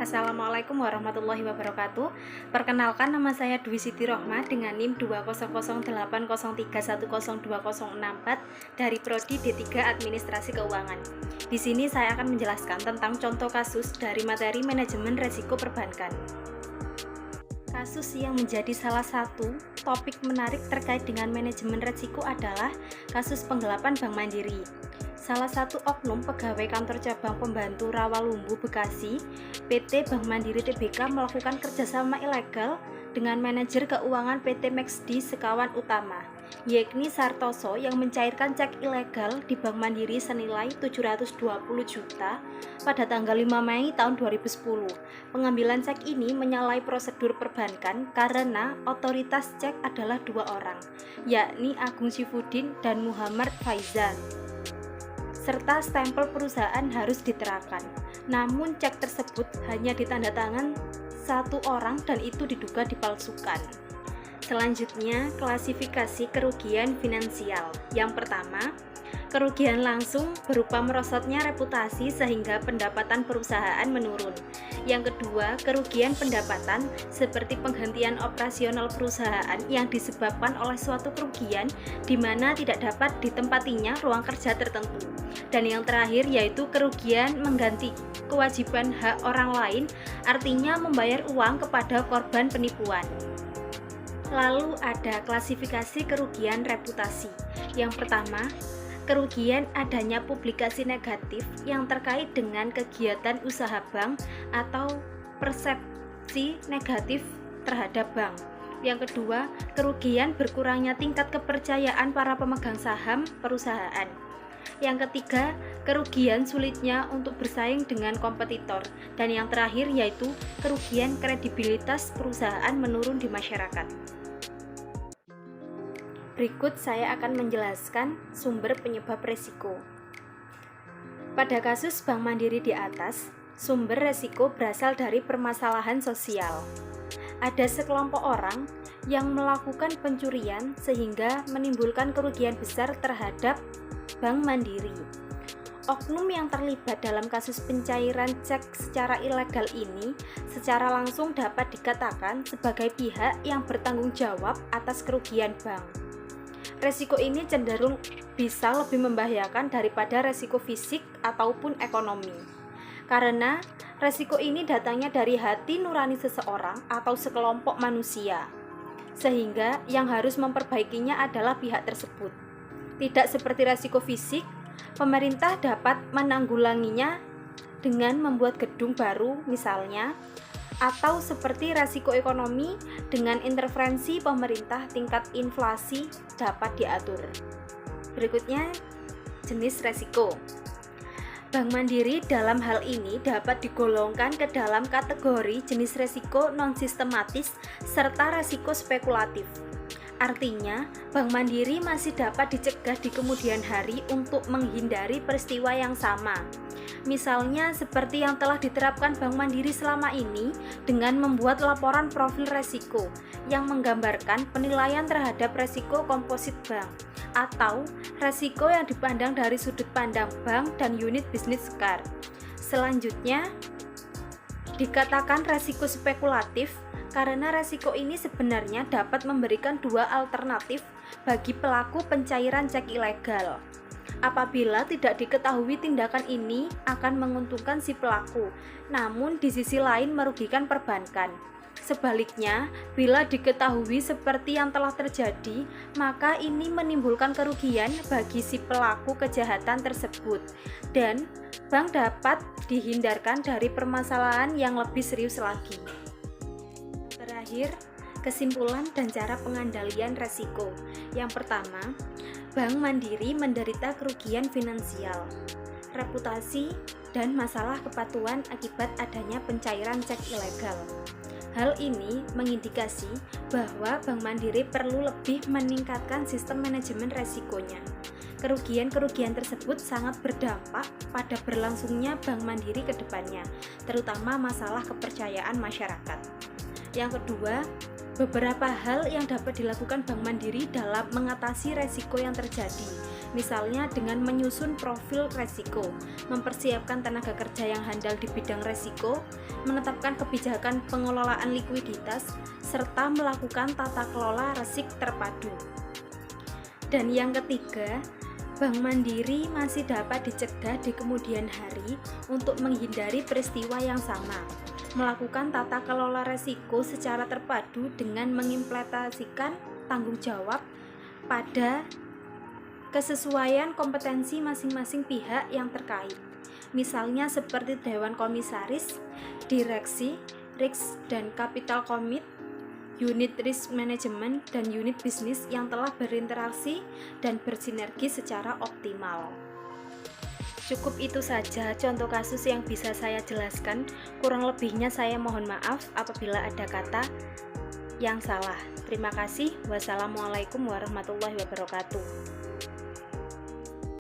Assalamualaikum warahmatullahi wabarakatuh. Perkenalkan, nama saya Dwi Siti Rohmah dengan NIM 20080310204 dari Prodi D3 Administrasi Keuangan. Di sini saya akan menjelaskan tentang contoh kasus dari materi manajemen resiko perbankan. Kasus yang menjadi salah satu topik menarik terkait dengan manajemen resiko adalah kasus penggelapan Bank Mandiri. Salah satu oknum pegawai kantor cabang pembantu Rawalumbu, Bekasi, PT Bank Mandiri Tbk melakukan kerjasama ilegal dengan manajer keuangan PT Maxdi Sekawan Utama, yakni Sartoso, yang mencairkan cek ilegal di Bank Mandiri senilai 720 juta pada tanggal 5 Mei tahun 2010. Pengambilan cek ini menyalahi prosedur perbankan karena otoritas cek adalah dua orang, yakni Agung Syifudin dan Muhammad Faizan, serta stempel perusahaan harus diterakan. Namun cek tersebut hanya ditandatangan satu orang dan itu diduga dipalsukan. Selanjutnya, klasifikasi kerugian finansial. Yang pertama, kerugian langsung berupa merosotnya reputasi sehingga pendapatan perusahaan menurun. Yang kedua, kerugian pendapatan seperti penghentian operasional perusahaan yang disebabkan oleh suatu kerugian di mana tidak dapat ditempatinya ruang kerja tertentu. Dan yang terakhir yaitu kerugian mengganti kewajiban hak orang lain, artinya membayar uang kepada korban penipuan. Lalu ada klasifikasi kerugian reputasi. Yang pertama, kerugian adanya publikasi negatif yang terkait dengan kegiatan usaha bank atau persepsi negatif terhadap bank. Yang kedua, kerugian berkurangnya tingkat kepercayaan para pemegang saham perusahaan. Yang ketiga, kerugian sulitnya untuk bersaing dengan kompetitor. Dan yang terakhir yaitu kerugian kredibilitas perusahaan menurun di masyarakat. Berikut saya akan menjelaskan sumber penyebab resiko. Pada kasus Bank Mandiri di atas, sumber resiko berasal dari permasalahan sosial. Ada sekelompok orang yang melakukan pencurian sehingga menimbulkan kerugian besar terhadap Bank Mandiri. Oknum yang terlibat dalam kasus pencairan cek secara ilegal ini secara langsung dapat dikatakan sebagai pihak yang bertanggung jawab atas kerugian bank. Resiko ini cenderung bisa lebih membahayakan daripada resiko fisik ataupun ekonomi. Karena resiko ini datangnya dari hati nurani seseorang atau sekelompok manusia, sehingga yang harus memperbaikinya adalah pihak tersebut. Tidak seperti resiko fisik, pemerintah dapat menanggulanginya dengan membuat gedung baru misalnya, atau seperti resiko ekonomi dengan intervensi pemerintah tingkat inflasi dapat diatur. Berikutnya, jenis resiko. Bank Mandiri dalam hal ini dapat digolongkan ke dalam kategori jenis resiko non-sistematis serta resiko spekulatif. Artinya, Bank Mandiri masih dapat dicegah di kemudian hari untuk menghindari peristiwa yang sama. Misalnya seperti yang telah diterapkan Bank Mandiri selama ini dengan membuat laporan profil resiko yang menggambarkan penilaian terhadap resiko komposit bank atau resiko yang dipandang dari sudut pandang bank dan unit bisnis sekar. Selanjutnya, dikatakan resiko spekulatif karena resiko ini sebenarnya dapat memberikan dua alternatif bagi pelaku pencairan cek ilegal. Apabila tidak diketahui tindakan ini akan menguntungkan si pelaku, namun di sisi lain merugikan perbankan. Sebaliknya, bila diketahui seperti yang telah terjadi, maka ini menimbulkan kerugian bagi si pelaku kejahatan tersebut, dan bank dapat dihindarkan dari permasalahan yang lebih serius lagi. Terakhir, kesimpulan dan cara pengandalian resiko. Yang pertama, Bank Mandiri menderita kerugian finansial, reputasi, dan masalah kepatuhan akibat adanya pencairan cek ilegal. Hal ini mengindikasi bahwa Bank Mandiri perlu lebih meningkatkan sistem manajemen resikonya. Kerugian-kerugian tersebut sangat berdampak pada berlangsungnya Bank Mandiri ke depannya, terutama masalah kepercayaan masyarakat. Yang kedua, beberapa hal yang dapat dilakukan Bank Mandiri dalam mengatasi resiko yang terjadi, misalnya dengan menyusun profil resiko, mempersiapkan tenaga kerja yang handal di bidang resiko, menetapkan kebijakan pengelolaan likuiditas, serta melakukan tata kelola resik terpadu. Dan yang ketiga, Bank Mandiri masih dapat dicegah di kemudian hari untuk menghindari peristiwa yang sama, melakukan tata kelola resiko secara terpadu dengan mengimplementasikan tanggung jawab pada kesesuaian kompetensi masing-masing pihak yang terkait, misalnya seperti Dewan Komisaris, Direksi, Risk dan Capital Commit, unit risk management, dan unit bisnis yang telah berinteraksi dan bersinergi secara optimal. Cukup itu saja contoh kasus yang bisa saya jelaskan. Kurang lebihnya saya mohon maaf apabila ada kata yang salah. Terima kasih. Wassalamualaikum warahmatullahi wabarakatuh.